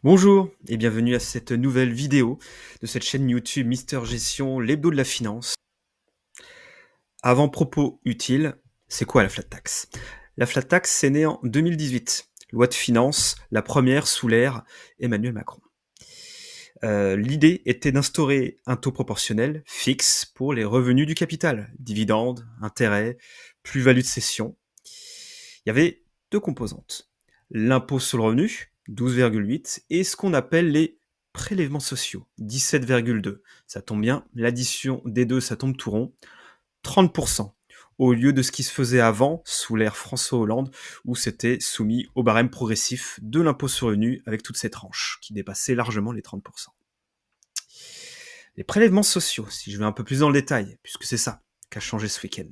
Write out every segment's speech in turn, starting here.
Bonjour et bienvenue à cette nouvelle vidéo de cette chaîne YouTube Mister Gestion, l'hebdo de la finance. Avant-propos utile, c'est quoi la flat tax? La flat tax, c'est né en 2018. Loi de finances, la première sous l'ère Emmanuel Macron. L'idée était d'instaurer un taux proportionnel fixe pour les revenus du capital, dividendes, intérêts, plus-value de cession. Il y avait deux composantes. L'impôt sur le revenu, 12,8, et ce qu'on appelle les prélèvements sociaux, 17,2. Ça tombe bien, l'addition des deux, ça tombe tout rond, 30%, au lieu de ce qui se faisait avant, sous l'ère François Hollande, où c'était soumis au barème progressif de l'impôt sur le revenu avec toutes ces tranches, qui dépassaient largement les 30%. Les prélèvements sociaux, si je vais un peu plus dans le détail, puisque c'est ça qu'a changé ce week-end.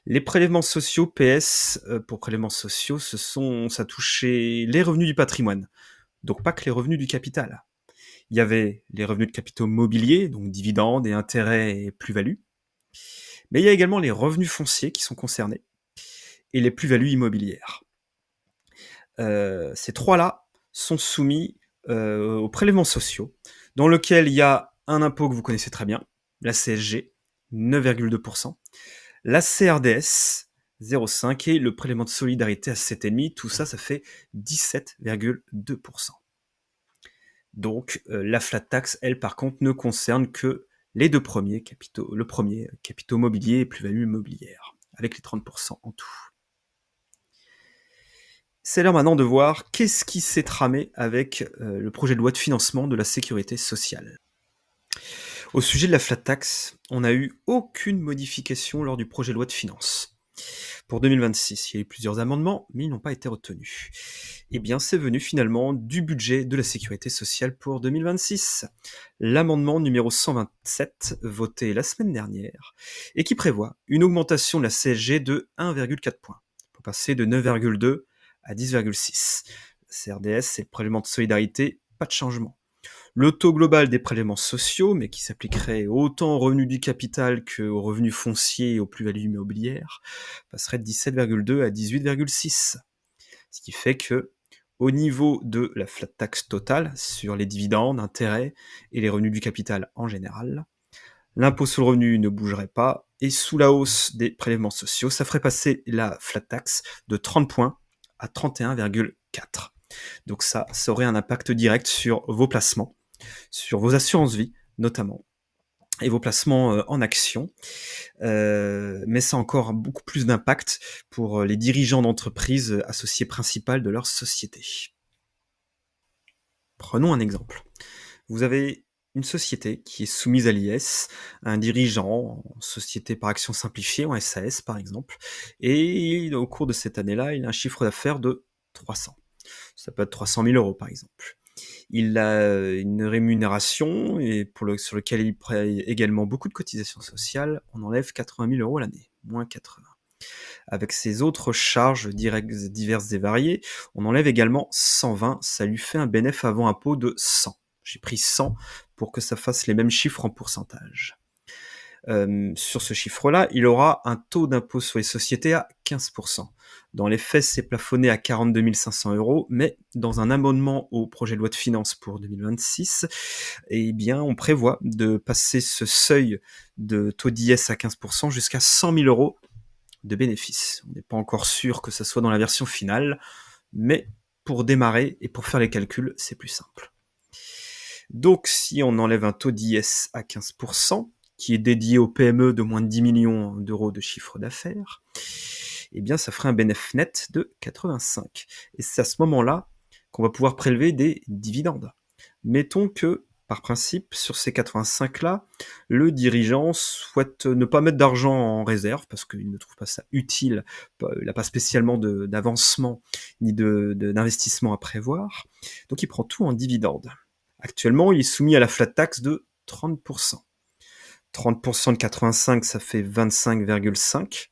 Les prélèvements sociaux, PS, pour prélèvements sociaux, ça touchait les revenus du patrimoine, donc pas que les revenus du capital. Il y avait les revenus de capitaux mobiliers, donc dividendes et intérêts et plus-values, mais il y a également les revenus fonciers qui sont concernés, et les plus-values immobilières. Ces trois-là sont soumis aux prélèvements sociaux, dans lequel il y a un impôt que vous connaissez très bien, la CSG, 9,2%, la CRDS, 0,5 et le prélèvement de solidarité à 7,5, tout ça, ça fait 17,2%. Donc la flat tax, elle, par contre, ne concerne que les deux premiers capitaux, le premier, capitaux mobiliers et plus-value immobilière, avec les 30% en tout. C'est l'heure maintenant de voir qu'est-ce qui s'est tramé avec le projet de loi de financement de la sécurité sociale. Au sujet de la flat tax, on n'a eu aucune modification lors du projet de loi de finances. Pour 2026, il y a eu plusieurs amendements, mais ils n'ont pas été retenus. Eh bien, c'est venu finalement du budget de la sécurité sociale pour 2026. L'amendement numéro 127, voté la semaine dernière, et qui prévoit une augmentation de la CSG de 1,4 points, pour passer de 9,2 à 10,6. CRDS, c'est le prélèvement de solidarité, pas de changement. Le taux global des prélèvements sociaux, mais qui s'appliquerait autant aux revenus du capital qu'aux revenus fonciers et aux plus-values immobilières, passerait de 17,2 à 18,6. Ce qui fait que, au niveau de la flat tax totale, sur les dividendes, intérêts et les revenus du capital en général, l'impôt sur le revenu ne bougerait pas, et sous la hausse des prélèvements sociaux, ça ferait passer la flat tax de 30 points à 31,4. Donc ça aurait un impact direct sur vos placements, sur vos assurances-vie notamment, et vos placements en actions. Mais ça a encore beaucoup plus d'impact pour les dirigeants d'entreprises associés principales de leur société. Prenons un exemple. Vous avez une société qui est soumise à l'IS, un dirigeant en société par action simplifiée, en SAS par exemple, et au cours de cette année-là, il a un chiffre d'affaires de 300. Ça peut être 300 000 euros par exemple. Il a une rémunération et sur lequel il paye également beaucoup de cotisations sociales. On enlève 80 000 euros l'année, moins 80. Avec ses autres charges diverses et variées, on enlève également 120. Ça lui fait un bénéfice avant impôt de 100. J'ai pris 100 pour que ça fasse les mêmes chiffres en pourcentage. Sur ce chiffre-là, il aura un taux d'impôt sur les sociétés à 15%. Dans les faits, c'est plafonné à 42 500 euros, mais dans un amendement au projet de loi de finances pour 2026, eh bien, on prévoit de passer ce seuil de taux d'IS à 15% jusqu'à 100 000 euros de bénéfices. On n'est pas encore sûr que ça soit dans la version finale, mais pour démarrer et pour faire les calculs, c'est plus simple. Donc, si on enlève un taux d'IS à 15%, qui est dédié aux PME de moins de 10 millions d'euros de chiffre d'affaires, eh bien, ça ferait un bénéfice net de 85. Et c'est à ce moment-là qu'on va pouvoir prélever des dividendes. Mettons que, par principe, sur ces 85-là, le dirigeant souhaite ne pas mettre d'argent en réserve parce qu'il ne trouve pas ça utile, il n'a pas spécialement d'avancement ni d'investissement à prévoir, donc il prend tout en dividende. Actuellement, il est soumis à la flat tax de 30%. 30% de 85, ça fait 25,5.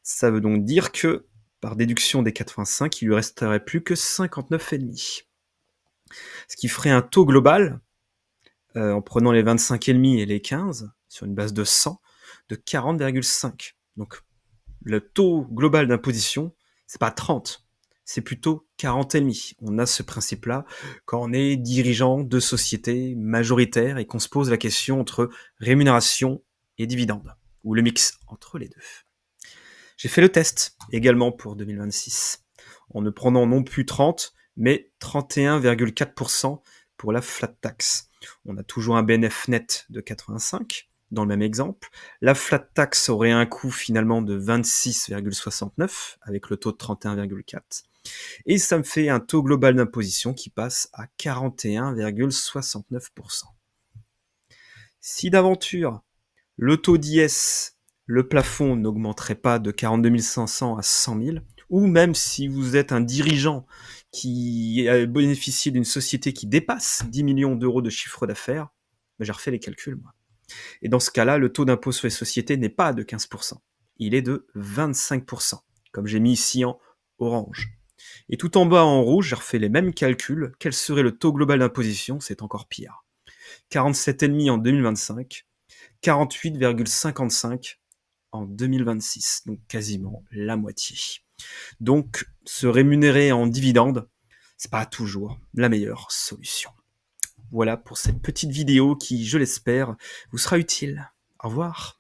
Ça veut donc dire que, par déduction des 85, il lui resterait plus que 59,5. Ce qui ferait un taux global, en prenant les 25,5 et les 15, sur une base de 100, de 40,5. Donc, le taux global d'imposition, c'est pas 30, c'est plutôt 40,5. On a ce principe-là quand on est dirigeant de société majoritaire et qu'on se pose la question entre rémunération et dividende, ou le mix entre les deux. J'ai fait le test également pour 2026, en ne prenant non plus 30, mais 31,4% pour la flat tax. On a toujours un BNF net de 85 dans le même exemple. La flat tax aurait un coût finalement de 26,69 avec le taux de 31,4. Et ça me fait un taux global d'imposition qui passe à 41,69%. Si d'aventure le taux d'IS, le plafond n'augmenterait pas de 42 500 à 100 000, ou même si vous êtes un dirigeant qui a bénéficié d'une société qui dépasse 10 millions d'euros de chiffre d'affaires, j'ai refait les calculs, moi. Et dans ce cas-là, le taux d'impôt sur les sociétés n'est pas de 15%, il est de 25%, comme j'ai mis ici en orange. Et tout en bas en rouge, j'ai refait les mêmes calculs. Quel serait le taux global d'imposition? C'est encore pire. 47,5 en 2025, 48,55 en 2026, donc quasiment la moitié. Donc, se rémunérer en dividende, c'est pas toujours la meilleure solution. Voilà pour cette petite vidéo qui, je l'espère, vous sera utile. Au revoir.